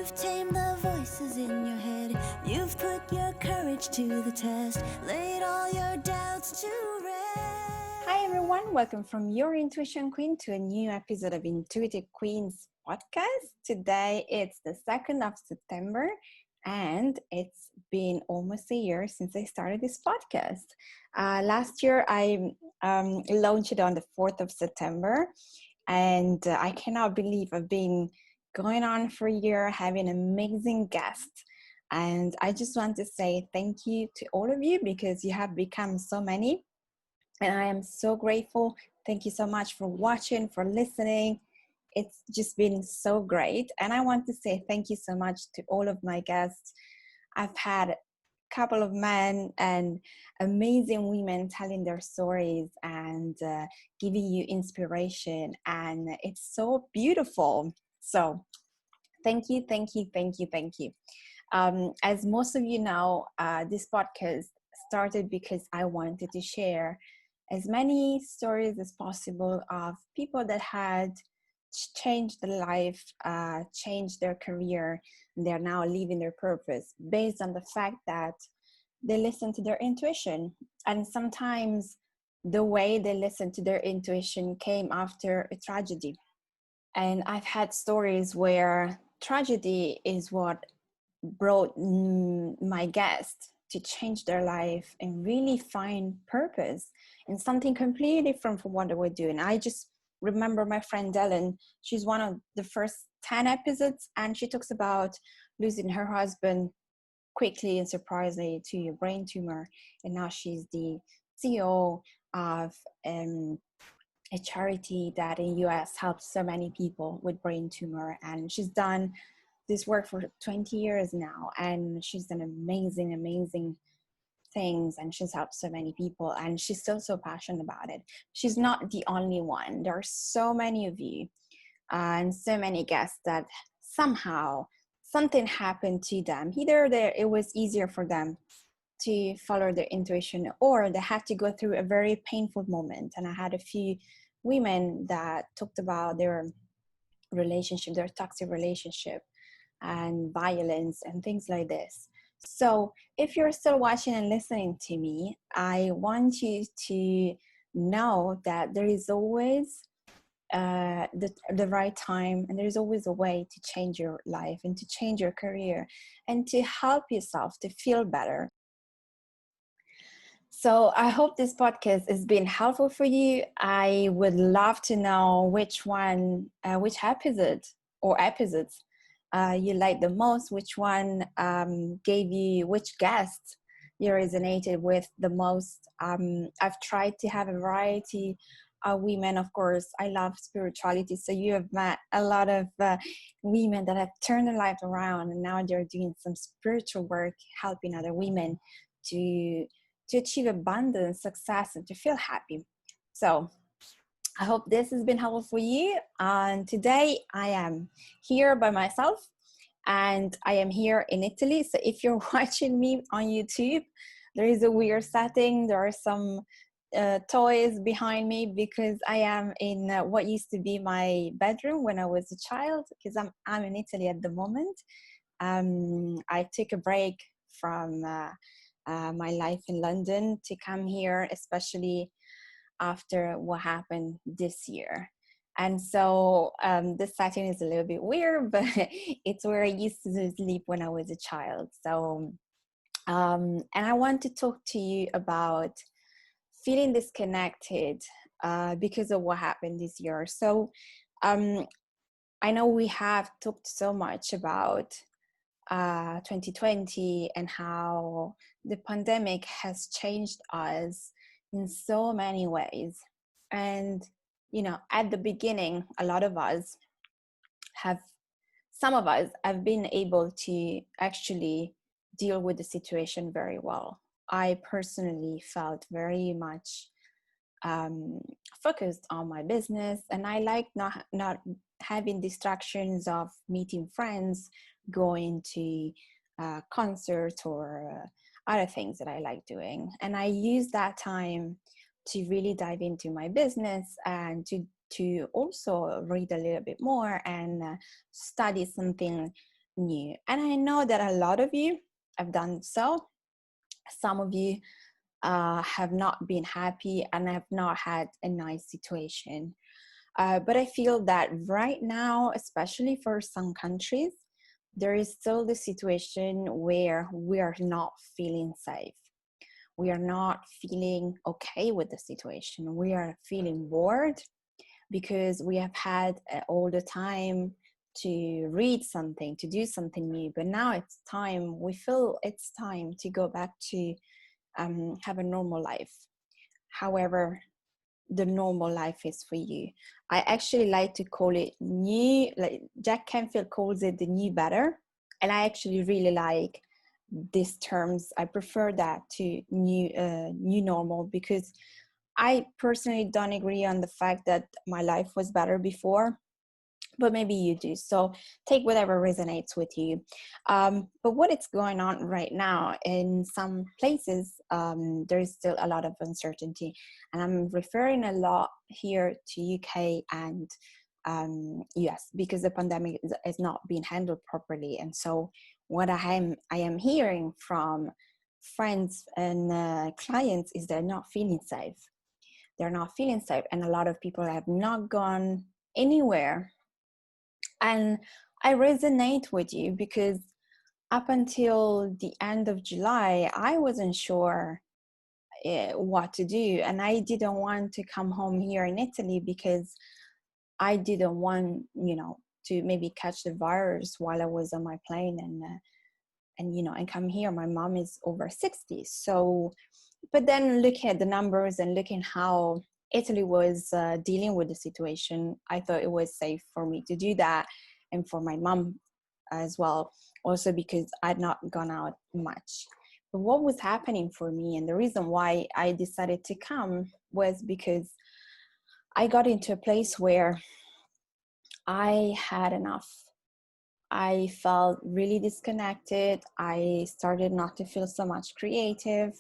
You've tamed the voices in your head. You've put your courage to the test. Laid all your doubts to rest. Hi everyone, welcome from your Intuition Queen to a new episode of Intuitive Queens podcast. Today it's the 2nd of September and it's been almost a year since I started this podcast. Last year I launched it on the 4th of September and I cannot believe I've been going on for a year, having amazing guests. And I just want to say thank you to all of you because you have become so many. And I am so grateful. Thank you so much for watching, for listening. It's just been so great. And I want to say thank you so much to all of my guests. I've had a couple of men and amazing women telling their stories and giving you inspiration. And it's so beautiful. So thank you, thank you, thank you, thank you. As most of you know, this podcast started because I wanted to share as many stories as possible of people that had changed their life, changed their career, and they're now living their purpose based on the fact that they listen to their intuition. And sometimes the way they listen to their intuition came after a tragedy. And I've had stories where tragedy is what brought my guests to change their life and really find purpose in something completely different from what they were doing. I just remember my friend Ellen. She's one of the first 10 episodes, and she talks about losing her husband quickly and surprisingly to a brain tumor. And now she's the CEO of a charity that in US helps so many people with brain tumor. And she's done this work for 20 years now, and she's done amazing things, and she's helped so many people, and she's still so passionate about it. She's not the only one. There are so many of you and so many guests that somehow something happened to them. Either it was easier for them to follow their intuition, or they had to go through a very painful moment. And I had a few women that talked about their relationship, their toxic relationship, and violence and things like this. So if you're still watching and listening to me, I want you to know that there is always the right time, and there's always a way to change your life and to change your career and to help yourself to feel better. So I hope this podcast has been helpful for you. I would love to know which episode or episodes you like the most, which one gave you, which guest you resonated with the most. I've tried to have a variety of women. Of course, I love spirituality. So you have met a lot of women that have turned their life around, and now they're doing some spiritual work, helping other women to achieve abundance, success, and to feel happy. So I hope this has been helpful for you. And today I am here by myself, and I am here in Italy. So if you're watching me on YouTube, there is a weird setting. There are some toys behind me because I am in what used to be my bedroom when I was a child, because I'm in Italy at the moment. I took a break from my life in London to come here, especially after what happened this year. And so the setting is a little bit weird, but it's where I used to sleep when I was a child. So, and I want to talk to you about feeling disconnected because of what happened this year. So I know we have talked so much about 2020 and how the pandemic has changed us in so many ways. And, you know, at the beginning, some of us have been able to actually deal with the situation very well. I personally felt very much focused on my business, and I like not having distractions of meeting friends, going to concerts or other things that I like doing. And I use that time to really dive into my business and to also read a little bit more and study something new. And I know that a lot of you have done so. Some of you have not been happy and have not had a nice situation. But I feel that right now, especially for some countries, there is still the situation where we are not feeling safe. We are not feeling okay with the situation. We are feeling bored because we have had all the time to read something, to do something new. But now it's time, we feel it's time to go back to have a normal life. However, the normal life is for you. I actually like to call it new, like Jack Canfield calls it the new better. And I actually really like these terms. I prefer that to new normal, because I personally don't agree on the fact that my life was better before, but maybe you do. So take whatever resonates with you. But what is going on right now in some places, there is still a lot of uncertainty, and I'm referring a lot here to UK and US, because the pandemic is not being handled properly. And so what I am hearing from friends and clients is they're not feeling safe. They're not feeling safe, and a lot of people have not gone anywhere. And I resonate with you, because up until the end of July, I wasn't sure what to do. And I didn't want to come home here in Italy because I didn't want, to maybe catch the virus while I was on my plane and come here. My mom is over 60. So, but then looking at the numbers and looking how Italy was dealing with the situation, I thought it was safe for me to do that, and for my mom as well, also because I'd not gone out much. But what was happening for me, and the reason why I decided to come, was because I got into a place where I had enough. I felt really disconnected. I started not to feel so much creative.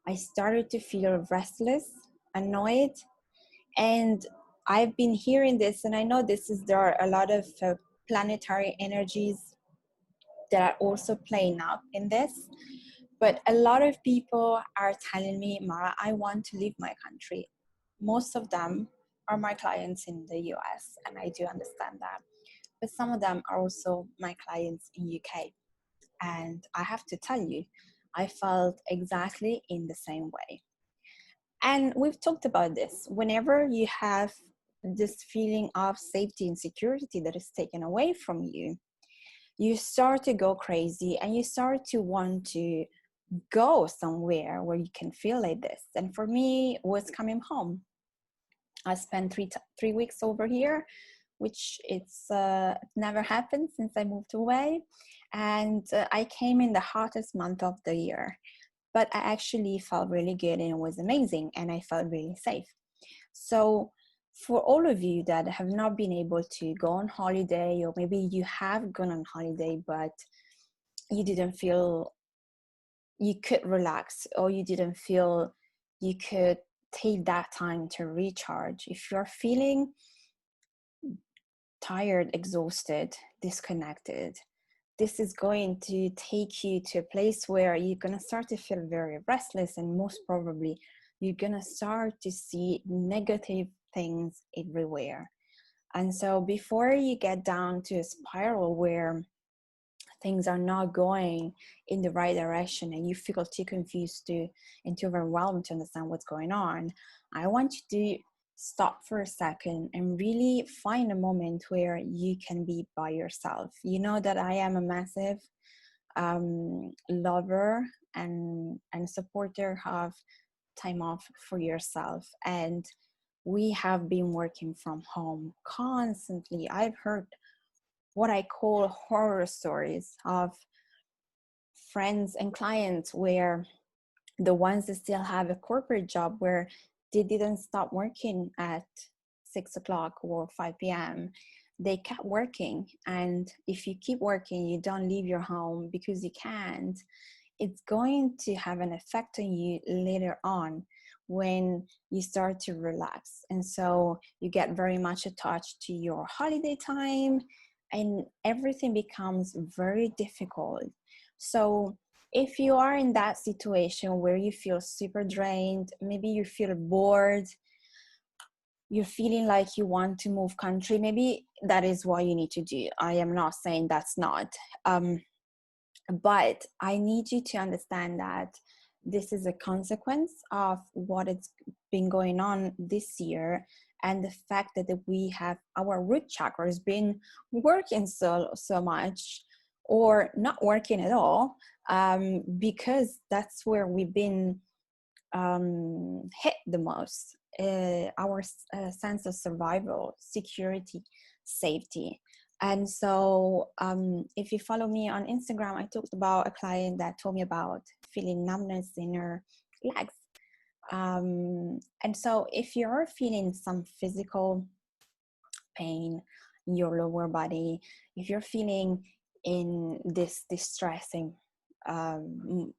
I started to feel restless, annoyed, and I've been hearing this, and I know there are a lot of planetary energies that are also playing up in this. But a lot of people are telling me, Mara, I want to leave my country. Most of them are my clients in the US, and I do understand that. But some of them are also my clients in UK. And I have to tell you, I felt exactly in the same way. And we've talked about this. Whenever you have this feeling of safety and security that is taken away from you, you start to go crazy and you start to want to go somewhere where you can feel like this. And for me, it was coming home. I spent 3 weeks over here, which it's never happened since I moved away. And I came in the hottest month of the year, but I actually felt really good and it was amazing, and I felt really safe. So for all of you that have not been able to go on holiday, or maybe you have gone on holiday but you didn't feel you could relax, or you didn't feel you could take that time to recharge, if you're feeling tired, exhausted, disconnected, this is going to take you to a place where you're going to start to feel very restless, and most probably you're going to start to see negative things everywhere. And so before you get down to a spiral where things are not going in the right direction and you feel too confused and too overwhelmed to understand what's going on, I want you to stop for a second and really find a moment where you can be by yourself. You know that I am a massive lover and supporter of time off for yourself. And we have been working from home constantly. I've heard what I call horror stories of friends and clients where the ones that still have a corporate job, where they didn't stop working at 6 o'clock or 5 p.m. They kept working. And if you keep working, you don't leave your home because you can't, it's going to have an effect on you later on when you start to relax. And so you get very much attached to your holiday time, and everything becomes very difficult. So if you are in that situation where you feel super drained, maybe you feel bored, you're feeling like you want to move country, maybe that is what you need to do. I am not saying that's not. But I need you to understand that this is a consequence of what has been going on this year, and the fact that we have our root chakras been working so much or not working at all, because that's where we've been hit the most. Our sense of survival, security, safety. And so if you follow me on Instagram, I talked about a client that told me about feeling numbness in her legs. And so if you're feeling some physical pain in your lower body, if you're feeling in this distressing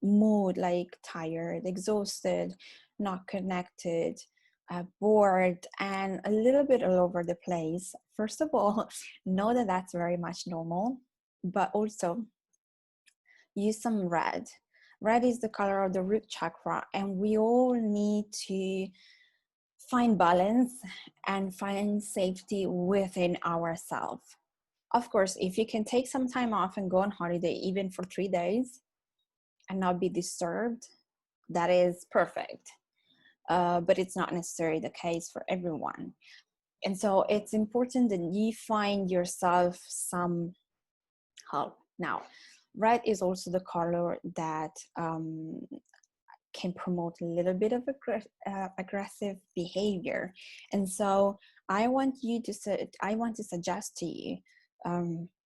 mood, like tired, exhausted, not connected, bored, and a little bit all over the place, first of all, know that that's very much normal, but also use some red. Red is the color of the root chakra, and we all need to find balance and find safety within ourselves. Of course, if you can take some time off and go on holiday, even for 3 days, and not be disturbed, that is perfect. But it's not necessarily the case for everyone. And so it's important that you find yourself some help. Now, red is also the color that can promote a little bit of aggressive behavior. And so I want to suggest to you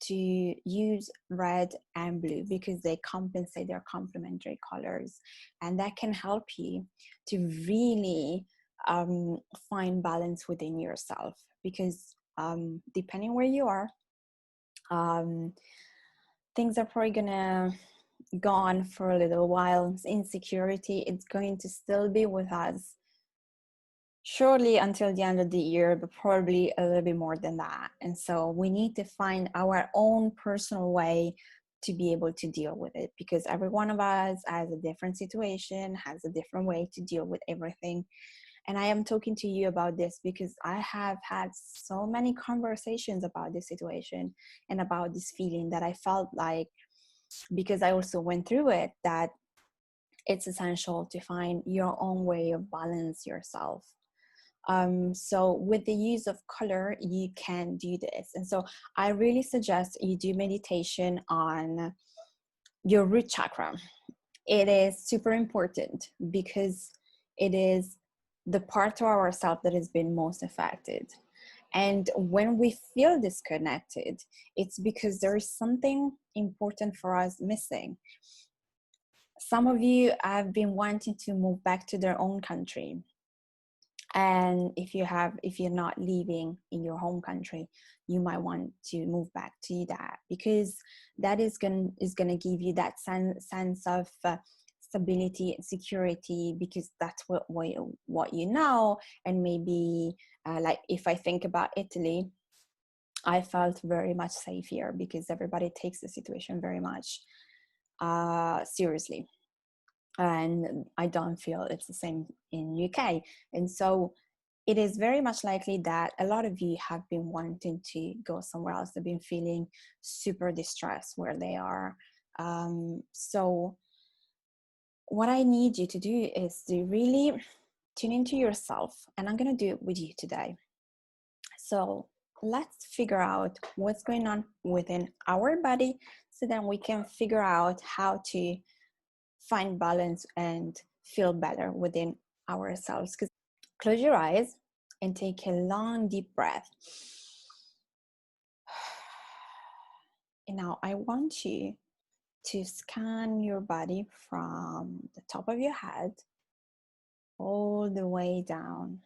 to use red and blue, because they compensate, their complementary colors, and that can help you to really find balance within yourself. Because depending where you are, things are probably gonna go on for a little while. Insecurity, it's going to still be with us surely until the end of the year, but probably a little bit more than that. And so we need to find our own personal way to be able to deal with it, because every one of us has a different situation, has a different way to deal with everything. And I am talking to you about this because I have had so many conversations about this situation and about this feeling that I felt like, because I also went through it, that it's essential to find your own way of balance yourself. So with the use of color, you can do this. And so I really suggest you do meditation on your root chakra. It is super important because it is the part of ourselves that has been most affected. And when we feel disconnected, it's because there is something important for us missing. Some of you have been wanting to move back to their own country. And if you're not living in your home country, you might want to move back to that, because that is going to give you that sense of stability and security, because that's what you know. And maybe like if I think about Italy, I felt very much safe here because everybody takes the situation very much seriously. And I don't feel it's the same in UK. And so it is very much likely that a lot of you have been wanting to go somewhere else. They've been feeling super distressed where they are. So what I need you to do is to really tune into yourself, and I'm going to do it with you today. So let's figure out what's going on within our body, so then we can figure out how to find balance and feel better within ourselves. Because close your eyes and take a long deep breath. And now I want you to scan your body from the top of your head all the way down.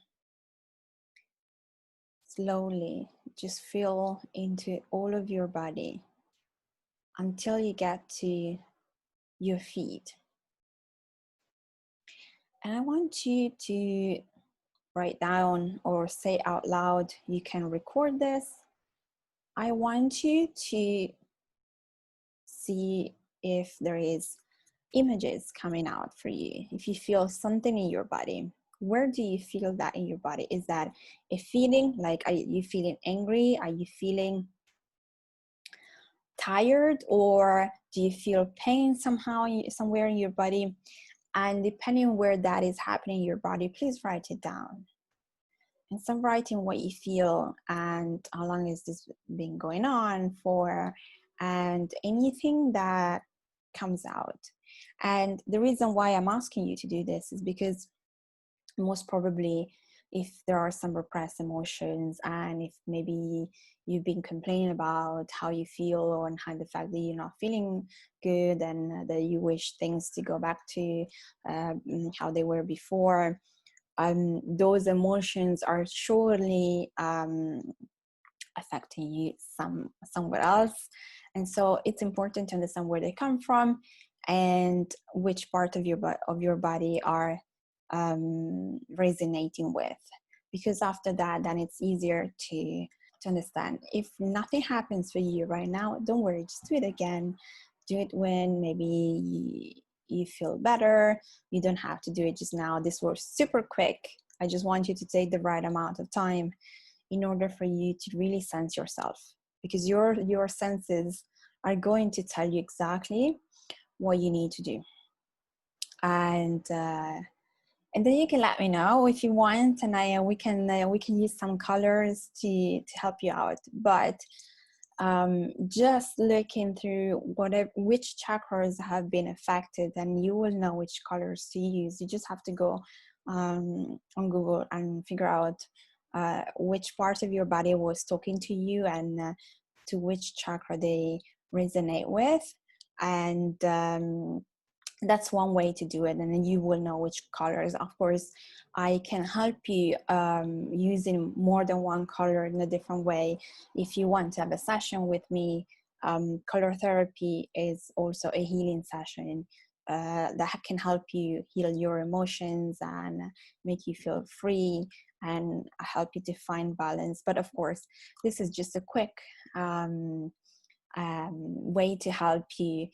Slowly just feel into all of your body until you get to your feet. And I want you to write down or say out loud. You can record this I want you to see if there is images coming out for you. If you feel something in your body, where do you feel that in your body? Is that a feeling? Like, are you feeling angry? Are you feeling tired? Or do you feel pain somehow somewhere in your body? And depending on where that is happening in your body, please write it down. And start writing what you feel and how long has this been going on for, and anything that comes out. And the reason why I'm asking you to do this is because most probably, if there are some repressed emotions, and if maybe you've been complaining about how you feel and how the fact that you're not feeling good, and that you wish things to go back to how they were before, those emotions are surely affecting you somewhere else. And so it's important to understand where they come from and which part of your body are resonating with, because after that, then it's easier to understand. If nothing happens for you right now, don't worry, just do it again. Do it when maybe you feel better. You don't have to do it just now. This was super quick. I just want you to take the right amount of time in order for you to really sense yourself, because your senses are going to tell you exactly what you need to do. And then you can let me know if you want, and we can use some colors to help you out. But just looking through which chakras have been affected, and you will know which colors to use. You just have to go on Google and figure out which part of your body was talking to you, and to which chakra they resonate with. And that's one way to do it, and then you will know which colors. Of course, I can help you using more than one color in a different way. If you want to have a session with me, color therapy is also a healing session that can help you heal your emotions and make you feel free and help you to find balance. But of course, this is just a quick way to help you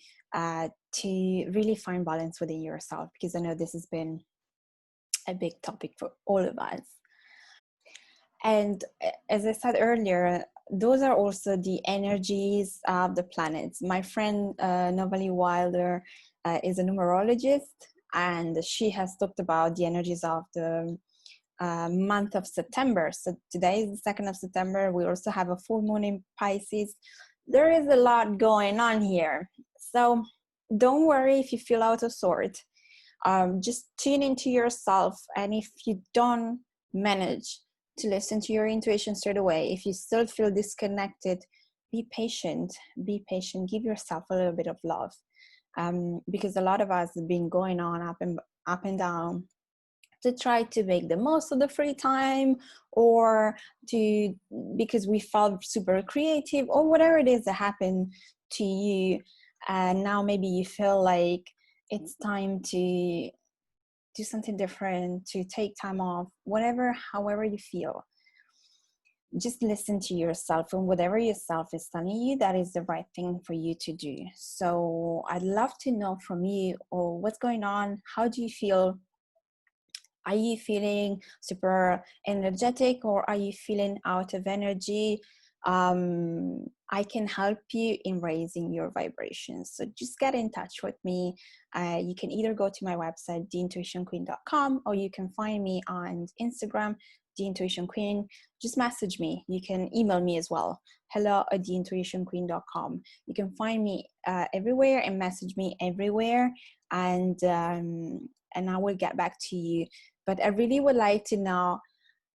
to really find balance within yourself, because I know this has been a big topic for all of us. And as I said earlier, those are also the energies of the planets. My friend Novali Wilder is a numerologist, and she has talked about the energies of the month of September. So today is the 2nd of September. We also have a full moon in Pisces. There is a lot going on here. So don't worry if you feel out of sort. Just tune into yourself. And if you don't manage to listen to your intuition straight away, if you still feel disconnected, be patient. Be patient. Give yourself a little bit of love. Because a lot of us have been going on up and down to try to make the most of the free time, or because we felt super creative, or whatever it is that happened to you. And now maybe you feel like it's time to do something different, to take time off, however you feel. Just listen to yourself, and whatever yourself is telling you, that is the right thing for you to do. So I'd love to know from you, or what's going on? How do you feel? Are you feeling super energetic, or are you feeling out of energy? I can help you in raising your vibrations. So just get in touch with me. You can either go to my website, theintuitionqueen.com, or you can find me on Instagram, theintuitionqueen. Just message me. You can email me as well, hello@theintuitionqueen.com. You can find me everywhere and message me everywhere, and I will get back to you. But I really would like to know,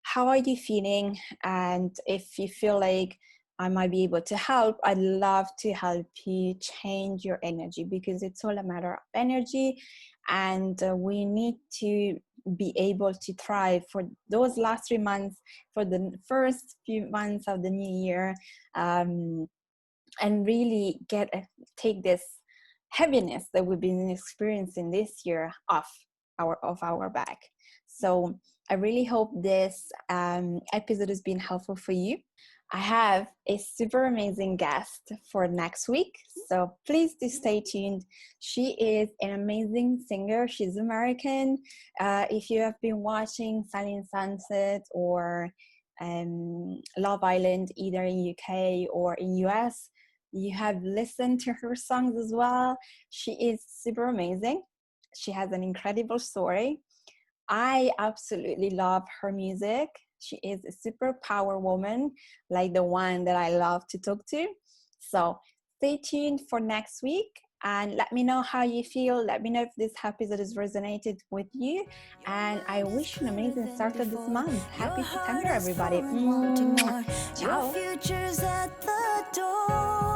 how are you feeling? And if you feel like I might be able to help, I'd love to help you change your energy, because it's all a matter of energy. And we need to be able to thrive for those last 3 months, for the first few months of the new year, and really take this heaviness that we've been experiencing this year off our back. So I really hope this episode has been helpful for you. I have a super amazing guest for next week, so please do stay tuned. She is an amazing singer. She's American. If you have been watching Silent Sunset or Love Island, either in UK or in US, you have listened to her songs as well. She is super amazing. She has an incredible story. I absolutely love her music. She is a super power woman, like the one that I love to talk to. So stay tuned for next week and let me know how you feel. Let me know if this episode has resonated with you. And I wish you an amazing start of this month. Happy September, everybody. Your Ciao. future's at the door.